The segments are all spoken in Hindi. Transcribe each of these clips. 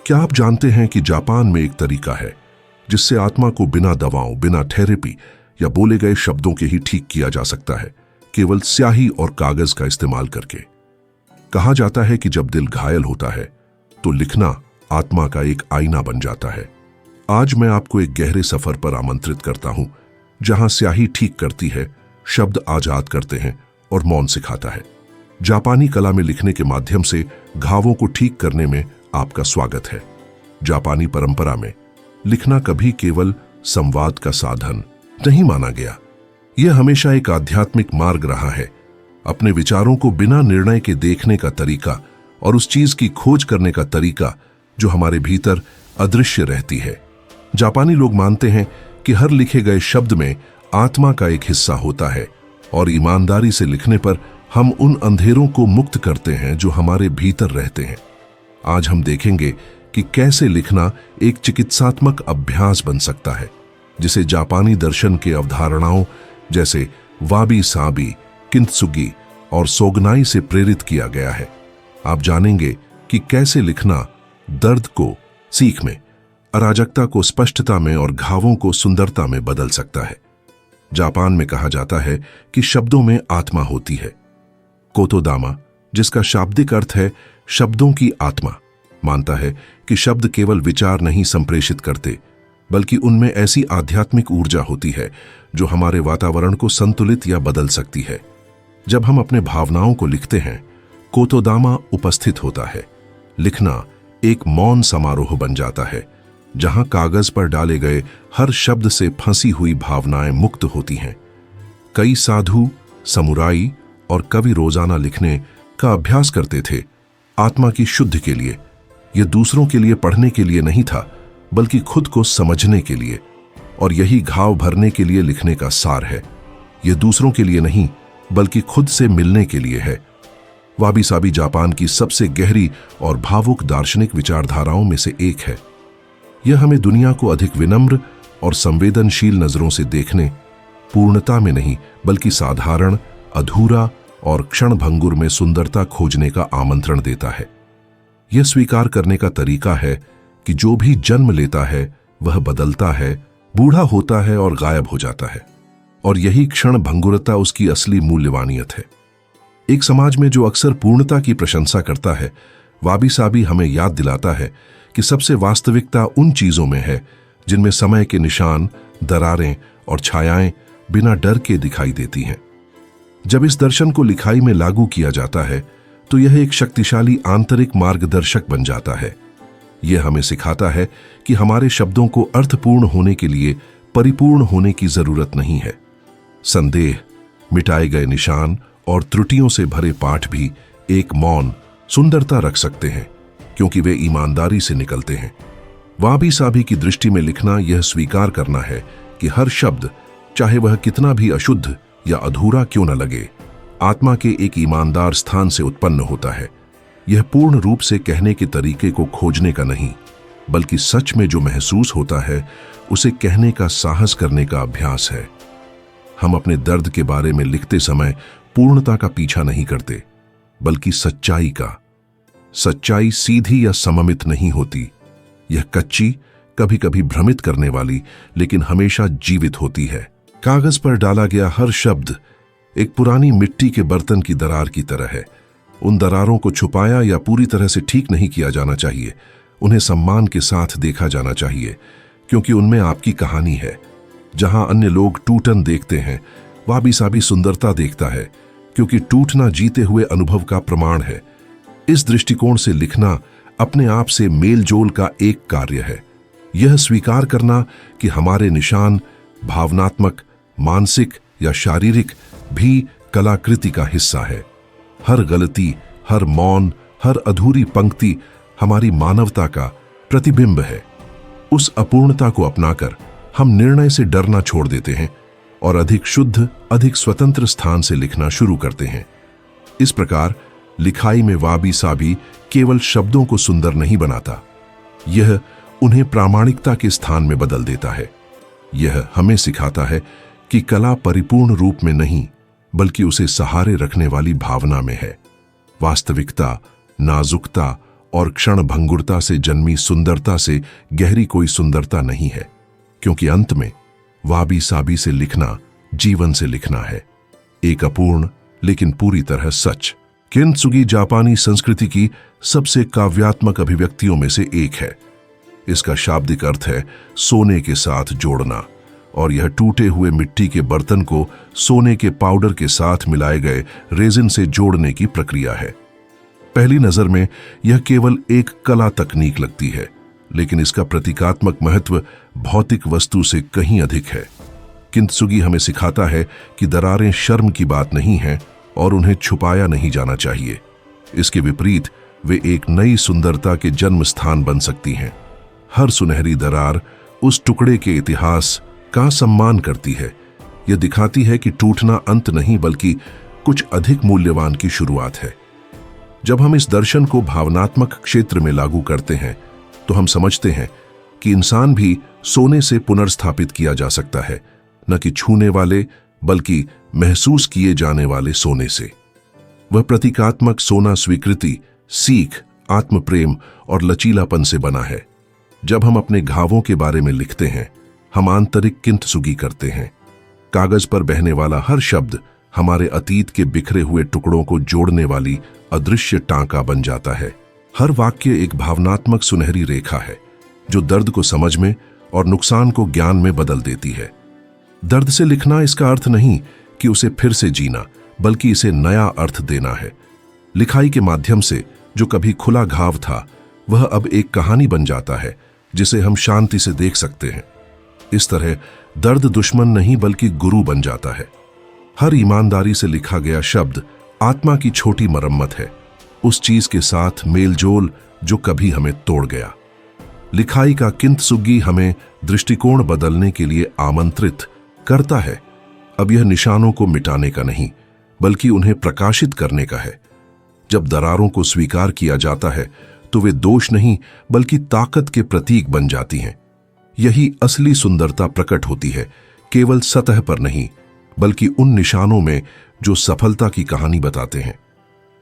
क्या आप जानते हैं कि जापान में एक तरीका है जिससे आत्मा को बिना दवाओं, बिना थेरेपी या बोले गए शब्दों के ही ठीक किया जा सकता है, केवल स्याही और कागज का इस्तेमाल करके। कहा जाता है कि जब दिल घायल होता है तो लिखना आत्मा का एक आईना बन जाता है। आज मैं आपको एक गहरे सफर पर आमंत्रित करता हूं, जहां स्याही ठीक करती है, शब्द आजाद करते हैं और मौन सिखाता है। जापानी कला में लिखने के माध्यम से घावों को ठीक करने में आपका स्वागत है। जापानी परंपरा में लिखना कभी केवल संवाद का साधन नहीं माना गया। यह हमेशा एक आध्यात्मिक मार्ग रहा है, अपने विचारों को बिना निर्णय के देखने का तरीका और उस चीज की खोज करने का तरीका जो हमारे भीतर अदृश्य रहती है। जापानी लोग मानते हैं कि हर लिखे गए शब्द में आत्मा का एक हिस्सा होता है और ईमानदारी से लिखने पर हम उन अंधेरों को मुक्त करते हैं जो हमारे भीतर रहते हैं। आज हम देखेंगे कि कैसे लिखना एक चिकित्सात्मक अभ्यास बन सकता है, जिसे जापानी दर्शन के अवधारणाओं जैसे वाबी साबी, किंत्सुगी और सोगनाई से प्रेरित किया गया है। आप जानेंगे कि कैसे लिखना दर्द को सीख में, अराजकता को स्पष्टता में और घावों को सुंदरता में बदल सकता है। जापान में कहा जाता है कि शब्दों में आत्मा होती है। कोतोदामा, जिसका शाब्दिक अर्थ है शब्दों की आत्मा, मानता है कि शब्द केवल विचार नहीं संप्रेषित करते, बल्कि उनमें ऐसी आध्यात्मिक ऊर्जा होती है जो हमारे वातावरण को संतुलित या बदल सकती है। जब हम अपने भावनाओं को लिखते हैं, कोतोदामा उपस्थित होता है। लिखना एक मौन समारोह बन जाता है, जहां कागज पर डाले गए हर शब्द से फंसी हुई भावनाएं मुक्त होती हैं। कई साधु, समुराई और कवि रोजाना लिखने का अभ्यास करते थे, आत्मा की शुद्धि के लिए। यह दूसरों के लिए पढ़ने के लिए नहीं था, बल्कि खुद को समझने के लिए। और यही घाव भरने के लिए लिखने का सार है। यह दूसरों के लिए नहीं, बल्कि खुद से मिलने के लिए है। वाबी साबी जापान की सबसे गहरी और भावुक दार्शनिक विचारधाराओं में से एक है। यह हमें दुनिया को अधिक विनम्र और संवेदनशील नजरों से देखने, पूर्णता में नहीं बल्कि साधारण, अधूरा और क्षणभंगुर में सुंदरता खोजने का आमंत्रण देता है। यह स्वीकार करने का तरीका है कि जो भी जन्म लेता है वह बदलता है, बूढ़ा होता है और गायब हो जाता है, और यही क्षणभंगुरता उसकी असली मूल्यवानियत है। एक समाज में जो अक्सर पूर्णता की प्रशंसा करता है, वाबी साबी हमें याद दिलाता है कि सबसे वास्तविकता उन चीजों में है जिनमें समय के निशान, दरारें और छायाएं बिना डर के दिखाई देती हैं। जब इस दर्शन को लिखाई में लागू किया जाता है तो यह एक शक्तिशाली आंतरिक मार्गदर्शक बन जाता है। यह हमें सिखाता है कि हमारे शब्दों को अर्थपूर्ण होने के लिए परिपूर्ण होने की जरूरत नहीं है। संदेह, मिटाए गए निशान और त्रुटियों से भरे पाठ भी एक मौन सुंदरता रख सकते हैं, क्योंकि वे ईमानदारी से निकलते हैं। वाबी साबी की दृष्टि में लिखना यह स्वीकार करना है कि हर शब्द, चाहे वह कितना भी अशुद्ध या अधूरा क्यों न लगे, आत्मा के एक ईमानदार स्थान से उत्पन्न होता है। यह पूर्ण रूप से कहने के तरीके को खोजने का नहीं, बल्कि सच में जो महसूस होता है उसे कहने का साहस करने का अभ्यास है। हम अपने दर्द के बारे में लिखते समय पूर्णता का पीछा नहीं करते, बल्कि सच्चाई का। सच्चाई सीधी या सममित नहीं होती। यह कच्ची, कभी कभी भ्रमित करने वाली, लेकिन हमेशा जीवित होती है। कागज पर डाला गया हर शब्द एक पुरानी मिट्टी के बर्तन की दरार की तरह है। उन दरारों को छुपाया या पूरी तरह से ठीक नहीं किया जाना चाहिए। उन्हें सम्मान के साथ देखा जाना चाहिए, क्योंकि उनमें आपकी कहानी है। जहां अन्य लोग टूटन देखते हैं, वाबी साबी सुंदरता देखता है, क्योंकि टूटना जीते हुए अनुभव का प्रमाण है। इस दृष्टिकोण से लिखना अपने आप से मेलजोल का एक कार्य है। यह स्वीकार करना कि हमारे निशान भावनात्मक, मानसिक या शारीरिक भी कलाकृति का हिस्सा है। हर गलती, हर मौन, हर अधूरी पंक्ति हमारी मानवता का प्रतिबिंब है। उस अपूर्णता को अपनाकर हम निर्णय से डरना छोड़ देते हैं और अधिक शुद्ध, अधिक स्वतंत्र स्थान से लिखना शुरू करते हैं। इस प्रकार लिखाई में वाबी साबी केवल शब्दों को सुंदर नहीं बनाता, यह उन्हें प्रामाणिकता के स्थान में बदल देता है। यह हमें सिखाता है कि कला परिपूर्ण रूप में नहीं, बल्कि उसे सहारे रखने वाली भावना में है। वास्तविकता, नाजुकता और क्षण भंगुरता से जन्मी सुंदरता से गहरी कोई सुंदरता नहीं है, क्योंकि अंत में वाबी साबी से लिखना जीवन से लिखना है, एक अपूर्ण लेकिन पूरी तरह सच। किंत्सुगी जापानी संस्कृति की सबसे काव्यात्मक अभिव्यक्तियों में से एक है। इसका शाब्दिक अर्थ है सोने के साथ जोड़ना, और यह टूटे हुए मिट्टी के बर्तन को सोने के पाउडर के साथ मिलाए गए रेजिन से जोड़ने की प्रक्रिया है। पहली नजर में यह केवल एक कला तकनीक लगती है, लेकिन इसका प्रतीकात्मक महत्व भौतिक वस्तु से कहीं अधिक है। किंत्सुगी हमें सिखाता है कि दरारें शर्म की बात नहीं है और उन्हें छुपाया नहीं जाना चाहिए। इसके विपरीत वे एक नई सुंदरता के जन्म स्थान बन सकती हैं। हर सुनहरी दरार उस टुकड़े के इतिहास का सम्मान करती है। यह दिखाती है कि टूटना अंत नहीं बल्कि कुछ अधिक मूल्यवान की शुरुआत है। जब हम इस दर्शन को भावनात्मक क्षेत्र में लागू करते हैं तो हम समझते हैं कि इंसान भी सोने से पुनर्स्थापित किया जा सकता है, न कि छूने वाले बल्कि महसूस किए जाने वाले सोने से। वह प्रतीकात्मक सोना स्वीकृति, सीख, आत्मप्रेम और लचीलापन से बना है। जब हम अपने घावों के बारे में लिखते हैं, हम आंतरिक किंत्सुगी करते हैं। कागज पर बहने वाला हर शब्द हमारे अतीत के बिखरे हुए टुकड़ों को जोड़ने वाली अदृश्य टांका बन जाता है। हर वाक्य एक भावनात्मक सुनहरी रेखा है जो दर्द को समझ में और नुकसान को ज्ञान में बदल देती है। दर्द से लिखना इसका अर्थ नहीं कि उसे फिर से जीना, बल्कि इसे नया अर्थ देना है। लिखाई के माध्यम से जो कभी खुला घाव था, वह अब एक कहानी बन जाता है जिसे हम शांति से देख सकते हैं। इस तरह दर्द दुश्मन नहीं बल्कि गुरु बन जाता है। हर ईमानदारी से लिखा गया शब्द आत्मा की छोटी मरम्मत है, उस चीज के साथ मेलजोल जो कभी हमें तोड़ गया। लिखाई का किंत्सुगी हमें दृष्टिकोण बदलने के लिए आमंत्रित करता है। अब यह निशानों को मिटाने का नहीं, बल्कि उन्हें प्रकाशित करने का है। जब दरारों को स्वीकार किया जाता है तो वे दोष नहीं बल्कि ताकत के प्रतीक बन जाती हैं। यही असली सुंदरता प्रकट होती है, केवल सतह पर नहीं बल्कि उन निशानों में जो सफलता की कहानी बताते हैं।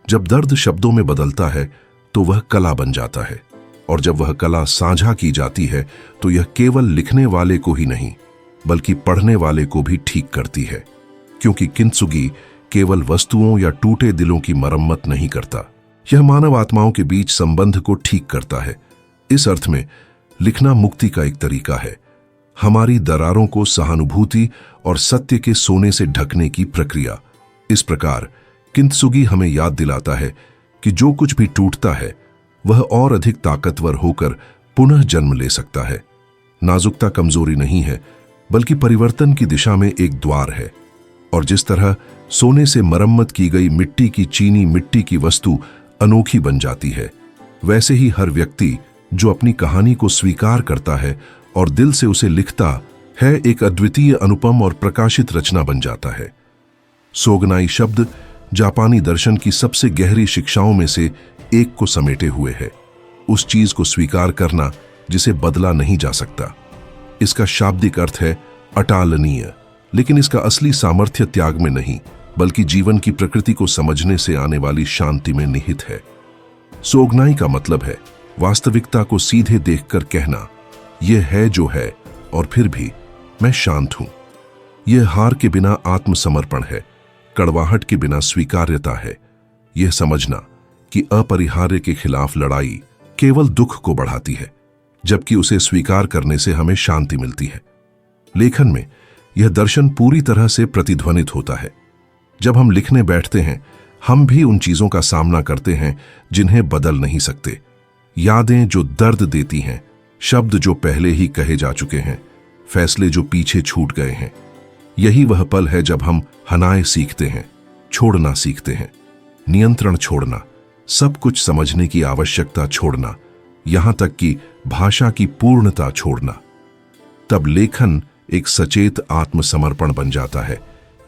जब दर्द शब्दों में बदलता है तो वह कला बन जाता है, और जब वह कला साझा की जाती है तो यह केवल लिखने वाले को ही नहीं बल्कि पढ़ने वाले को भी ठीक करती है। क्योंकि किंत्सुगी केवल वस्तुओं या टूटे दिलों की मरम्मत नहीं करता, यह मानव आत्माओं के बीच संबंध को ठीक करता है। इस अर्थ में लिखना मुक्ति का एक तरीका है, हमारी दरारों को सहानुभूति और सत्य के सोने से ढकने की प्रक्रिया। इस प्रकार किंत्सुगी हमें याद दिलाता है कि जो कुछ भी टूटता है वह और अधिक ताकतवर होकर पुनः जन्म ले सकता है। नाजुकता कमजोरी नहीं है बल्कि परिवर्तन की दिशा में एक द्वार है। और जिस तरह सोने से मरम्मत की गई मिट्टी की चीनी मिट्टी की वस्तु अनोखी बन जाती है, वैसे ही हर व्यक्ति जो अपनी कहानी को स्वीकार करता है और दिल से उसे लिखता है, एक अद्वितीय, अनुपम और प्रकाशित रचना बन जाता है। सोगनाई शब्द जापानी दर्शन की सबसे गहरी शिक्षाओं में से एक को समेटे हुए है, उस चीज को स्वीकार करना जिसे बदला नहीं जा सकता। इसका शाब्दिक अर्थ है अटालनीय, लेकिन इसका असली सामर्थ्य त्याग में नहीं बल्कि जीवन की प्रकृति को समझने से आने वाली शांति में निहित है। सोगनाई का मतलब है वास्तविकता को सीधे देखकर कहना, यह है जो है और फिर भी मैं शांत हूं। यह हार के बिना आत्मसमर्पण है, कड़वाहट के बिना स्वीकार्यता है। यह समझना कि अपरिहार्य के खिलाफ लड़ाई केवल दुख को बढ़ाती है, जबकि उसे स्वीकार करने से हमें शांति मिलती है। लेखन में यह दर्शन पूरी तरह से प्रतिध्वनित होता है। जब हम लिखने बैठते हैं, हम भी उन चीजों का सामना करते हैं जिन्हें बदल नहीं सकते। यादें जो दर्द देती हैं, शब्द जो पहले ही कहे जा चुके हैं, फैसले जो पीछे छूट गए हैं। यही वह पल है जब हम हनाए सीखते हैं, छोड़ना सीखते हैं, नियंत्रण छोड़ना, सब कुछ समझने की आवश्यकता छोड़ना, यहां तक कि भाषा की पूर्णता छोड़ना। तब लेखन एक सचेत आत्मसमर्पण बन जाता है,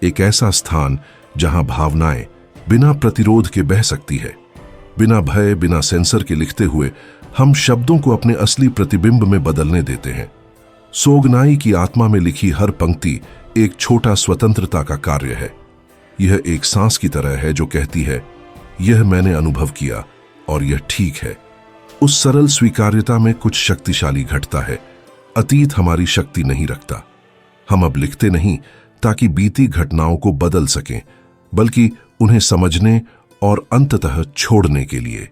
एक ऐसा स्थान जहां भावनाएं बिना प्रतिरोध के बह सकती है। बिना भय, बिना सेंसर के लिखते हुए हम शब्दों को अपने असली प्रतिबिंब में बदलने देते हैं। सोगनाई की आत्मा में लिखी हर पंक्ति एक छोटा स्वतंत्रता का कार्य है। यह एक सांस की तरह है जो कहती है, यह मैंने अनुभव किया और यह ठीक है। उस सरल स्वीकार्यता में कुछ शक्तिशाली घटता है। अतीत हमारी शक्ति नहीं रखता। हम अब लिखते नहीं ताकि बीती घटनाओं को बदल सकें, बल्कि उन्हें समझने और अंततः छोड़ने के लिए।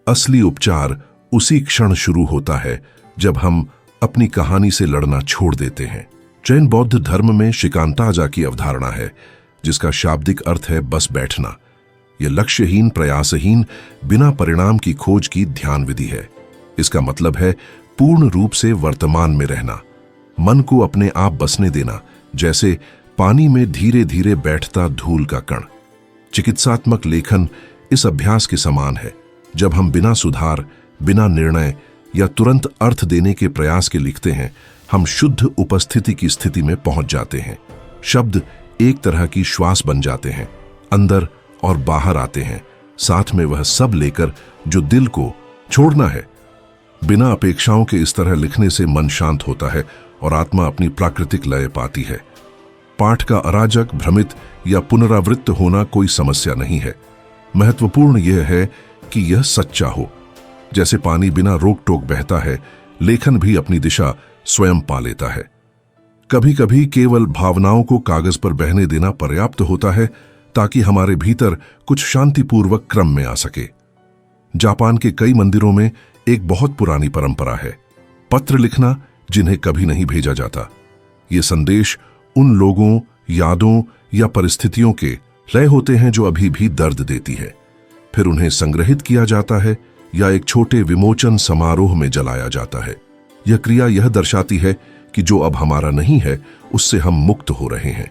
असली उपचार उसी क्षण शुरू होता है जब हम अपनी कहानी से लड़ना छोड़ देते हैं। जैन बौद्ध धर्म में शिकांताजा की अवधारणा है, जिसका शाब्दिक अर्थ है बस बैठना। यह लक्ष्यहीन, प्रयासहीन, बिना परिणाम की खोज की ध्यान विधि है। इसका मतलब है पूर्ण रूप से वर्तमान में रहना, मन को अपने आप बसने देना, जैसे पानी में धीरे धीरे बैठता धूल का कण। चिकित्सात्मक लेखन इस अभ्यास के समान है। जब हम बिना सुधार, बिना निर्णय या तुरंत अर्थ देने के प्रयास के लिखते हैं, हम शुद्ध उपस्थिति की स्थिति में पहुंच जाते हैं। शब्द एक तरह की श्वास बन जाते हैं, अंदर और बाहर आते हैं, साथ में वह सब लेकर जो दिल को छोड़ना है। बिना अपेक्षाओं के इस तरह लिखने से मन शांत होता है और आत्मा अपनी प्राकृतिक लय पाती है। पाठ का अराजक, भ्रमित या पुनरावृत्त होना कोई समस्या नहीं है। महत्वपूर्ण यह है कि यह सच्चा हो। जैसे पानी बिना रोक टोक बहता है, लेखन भी अपनी दिशा स्वयं पा लेता है। कभी कभी केवल भावनाओं को कागज पर बहने देना पर्याप्त होता है, ताकि हमारे भीतर कुछ शांतिपूर्वक क्रम में आ सके। जापान के कई मंदिरों में एक बहुत पुरानी परंपरा है, पत्र लिखना जिन्हें कभी नहीं भेजा जाता। ये संदेश उन लोगों, यादों या परिस्थितियों के लय होते हैं जो अभी भी दर्द देती है। फिर उन्हें संग्रहित किया जाता है या एक छोटे विमोचन समारोह में जलाया जाता है। यह क्रिया यह दर्शाती है कि जो अब हमारा नहीं है, उससे हम मुक्त हो रहे हैं।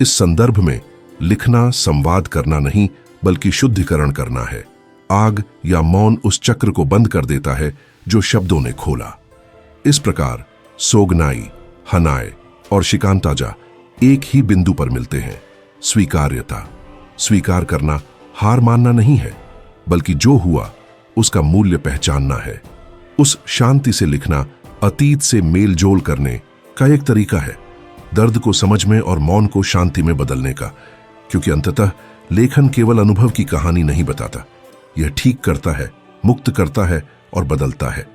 इस संदर्भ में लिखना संवाद करना नहीं, बल्कि शुद्धिकरण करना है। आग या मौन उस चक्र को बंद कर देता है जो शब्दों ने खोला। इस प्रकार सोगनाई, हनाय और शिकांताजा एक ही बिंदु पर मिलते हैं, स्वीकार्यता। स्वीकार करना हार मानना नहीं है, बल्कि जो हुआ उसका मूल्य पहचानना है। उस शांति से लिखना अतीत से मेल जोल करने का एक तरीका है, दर्द को समझ में और मौन को शांति में बदलने का। क्योंकि अंततः लेखन केवल अनुभव की कहानी नहीं बताता, यह ठीक करता है, मुक्त करता है और बदलता है।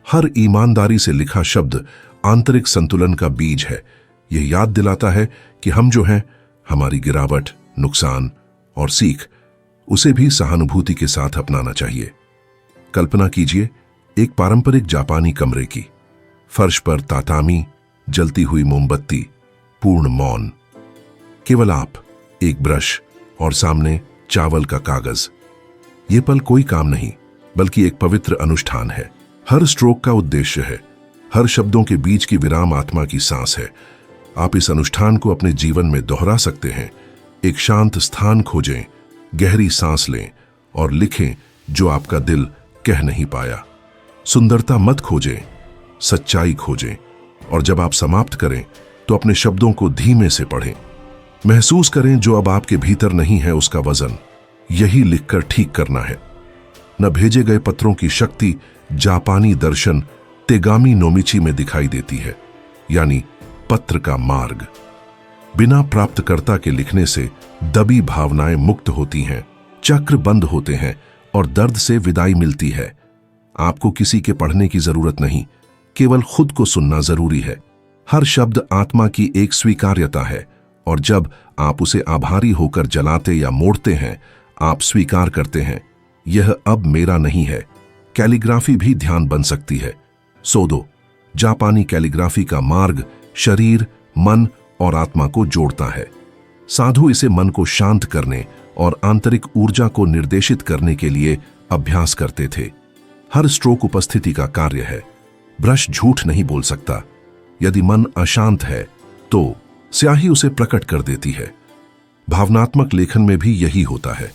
हर ईमानदारी से लिखा शब्द आंतरिक संतुलन का बीज है। यह याद दिलाता है कि हम जो हैं, हमारी गिरावट, नुकसान और सीख, उसे भी सहानुभूति के साथ अपनाना चाहिए। कल्पना कीजिए एक पारंपरिक जापानी कमरे की। फर्श पर तातामी, जलती हुई मोमबत्ती, पूर्ण मौन। केवल आप, एक ब्रश और सामने चावल का कागज। ये पल कोई काम नहीं, बल्कि एक पवित्र अनुष्ठान है। हर स्ट्रोक का उद्देश्य है, हर शब्दों के बीच की विराम आत्मा की सांस है। आप इस अनुष्ठान को अपने जीवन में दोहरा सकते हैं। एक शांत स्थान खोजें, गहरी सांस लें और लिखें जो आपका दिल कह नहीं पाया। सुंदरता मत खोजें, सच्चाई खोजें। और जब आप समाप्त करें तो अपने शब्दों को धीमे से पढ़ें। महसूस करें जो अब आपके भीतर नहीं है उसका वजन। यही लिखकर ठीक करना है। न भेजे गए पत्रों की शक्ति जापानी दर्शन तेगामी नोमिची में दिखाई देती है, यानी पत्र का मार्ग। बिना प्राप्तकर्ता के लिखने से दबी भावनाएं मुक्त होती हैं, चक्र बंद होते हैं और दर्द से विदाई मिलती है। आपको किसी के पढ़ने की जरूरत नहीं, केवल खुद को सुनना जरूरी है। हर शब्द आत्मा की एक स्वीकार्यता है, और जब आप उसे आभारी होकर जलाते या मोड़ते हैं, आप स्वीकार करते हैं, यह अब मेरा नहीं है। कैलीग्राफी भी ध्यान बन सकती है। सोदो, जापानी कैलीग्राफी का मार्ग शरीर, मन और आत्मा को जोड़ता है। साधु इसे मन को शांत करने और आंतरिक ऊर्जा को निर्देशित करने के लिए अभ्यास करते थे। हर स्ट्रोक उपस्थिति का कार्य है। ब्रश झूठ नहीं बोल सकता। यदि मन अशांत है तो स्याही उसे प्रकट कर देती है। भावनात्मक लेखन में भी यही होता है।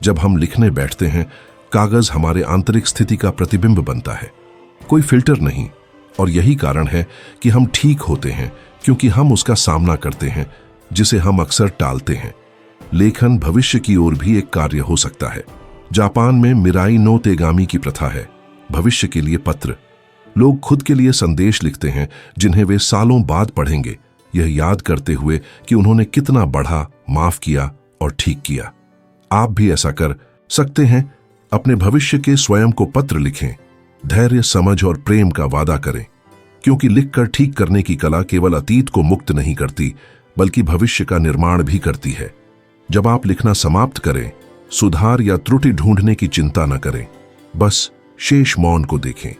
जब हम लिखने बैठते हैं, कागज हमारे आंतरिक स्थिति का प्रतिबिंब बनता है, कोई फिल्टर नहीं। और यही कारण है कि हम ठीक होते हैं, क्योंकि हम उसका सामना करते हैं जिसे हम अक्सर टालते हैं। लेखन भविष्य की ओर भी एक कार्य हो सकता है। जापान में मिराई नो तेगामी की प्रथा है, भविष्य के लिए पत्र। लोग खुद के लिए संदेश लिखते हैं जिन्हें वे सालों बाद पढ़ेंगे, यह याद करते हुए कि उन्होंने कितना बढ़ा, माफ किया और ठीक किया। आप भी ऐसा कर सकते हैं। अपने भविष्य के स्वयं को पत्र लिखें, धैर्य, समझ और प्रेम का वादा करें, क्योंकि लिखकर ठीक करने की कला केवल अतीत को मुक्त नहीं करती बल्कि भविष्य का निर्माण भी करती है। जब आप लिखना समाप्त करें, सुधार या त्रुटि ढूंढने की चिंता न करें, बस शेष मौन को देखें।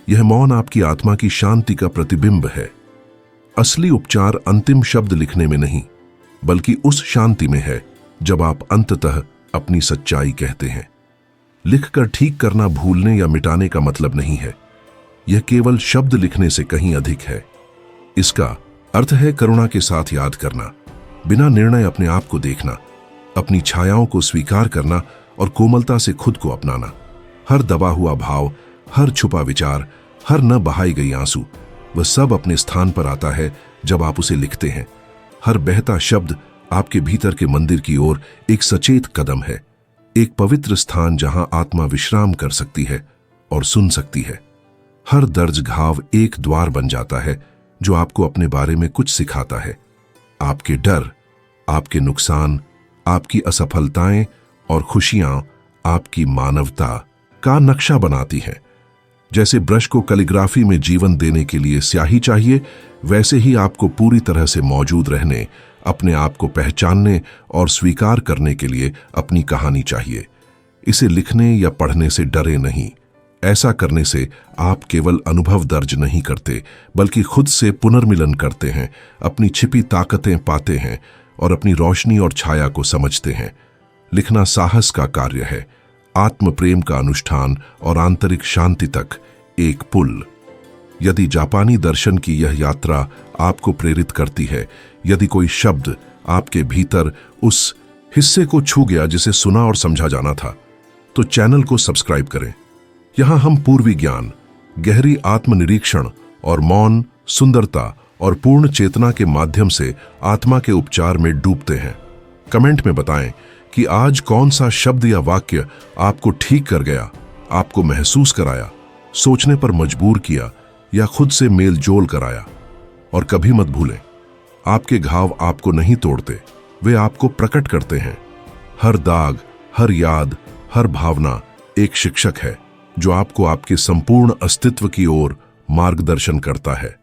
यह मौन आपकी आत्मा की शांति का प्रतिबिंब है। असली उपचार अंतिम शब्द लिखने में नहीं, बल्कि उस शांति में है जब आप अंततः अपनी सच्चाई कहते हैं। लिखकर ठीक करना भूलने या मिटाने का मतलब नहीं है, यह केवल शब्द लिखने से कहीं अधिक है। इसका अर्थ है करुणा के साथ याद करना, बिना निर्णय अपने आप को देखना, अपनी छायाओं को स्वीकार करना और कोमलता से खुद को अपनाना। हर दबा हुआ भाव, हर छुपा विचार, हर न बहाई गई आंसू, वह सब अपने स्थान पर आता है जब आप उसे लिखते हैं। हर बहता शब्द आपके भीतर के मंदिर की ओर एक सचेत कदम है, एक पवित्र स्थान जहां आत्मा विश्राम कर सकती है और सुन सकती है। हर दर्ज घाव एक द्वार बन जाता है जो आपको अपने बारे में कुछ सिखाता है। आपके डर, आपके नुकसान, आपकी असफलताएं और खुशियां आपकी मानवता का नक्शा बनाती हैं। जैसे ब्रश को कैलीग्राफी में जीवन देने के लिए स्याही चाहिए, वैसे ही आपको पूरी तरह से मौजूद रहने, अपने आप को पहचानने और स्वीकार करने के लिए अपनी कहानी चाहिए। इसे लिखने या पढ़ने से डरे नहीं। ऐसा करने से आप केवल अनुभव दर्ज नहीं करते, बल्कि खुद से पुनर्मिलन करते हैं, अपनी छिपी ताकतें पाते हैं और अपनी रोशनी और छाया को समझते हैं। लिखना साहस का कार्य है, आत्म प्रेम का अनुष्ठान और आंतरिक शांति तक एक पुल। यदि जापानी दर्शन की यह यात्रा आपको प्रेरित करती है, यदि कोई शब्द आपके भीतर उस हिस्से को छू गया जिसे सुना और समझा जाना था, तो चैनल को सब्सक्राइब करें। यहां हम पूर्वी ज्ञान, गहरी आत्मनिरीक्षण और मौन, सुंदरता और पूर्ण चेतना के माध्यम से आत्मा के उपचार में डूबते हैं। कमेंट में बताएं कि आज कौन सा शब्द या वाक्य आपको ठीक कर गया, आपको महसूस कराया, सोचने पर मजबूर किया या खुद से मेल जोल कराया। और कभी मत भूलें, आपके घाव आपको नहीं तोड़ते, वे आपको प्रकट करते हैं। हर दाग, हर याद, हर भावना एक शिक्षक है जो आपको आपके संपूर्ण अस्तित्व की ओर मार्गदर्शन करता है।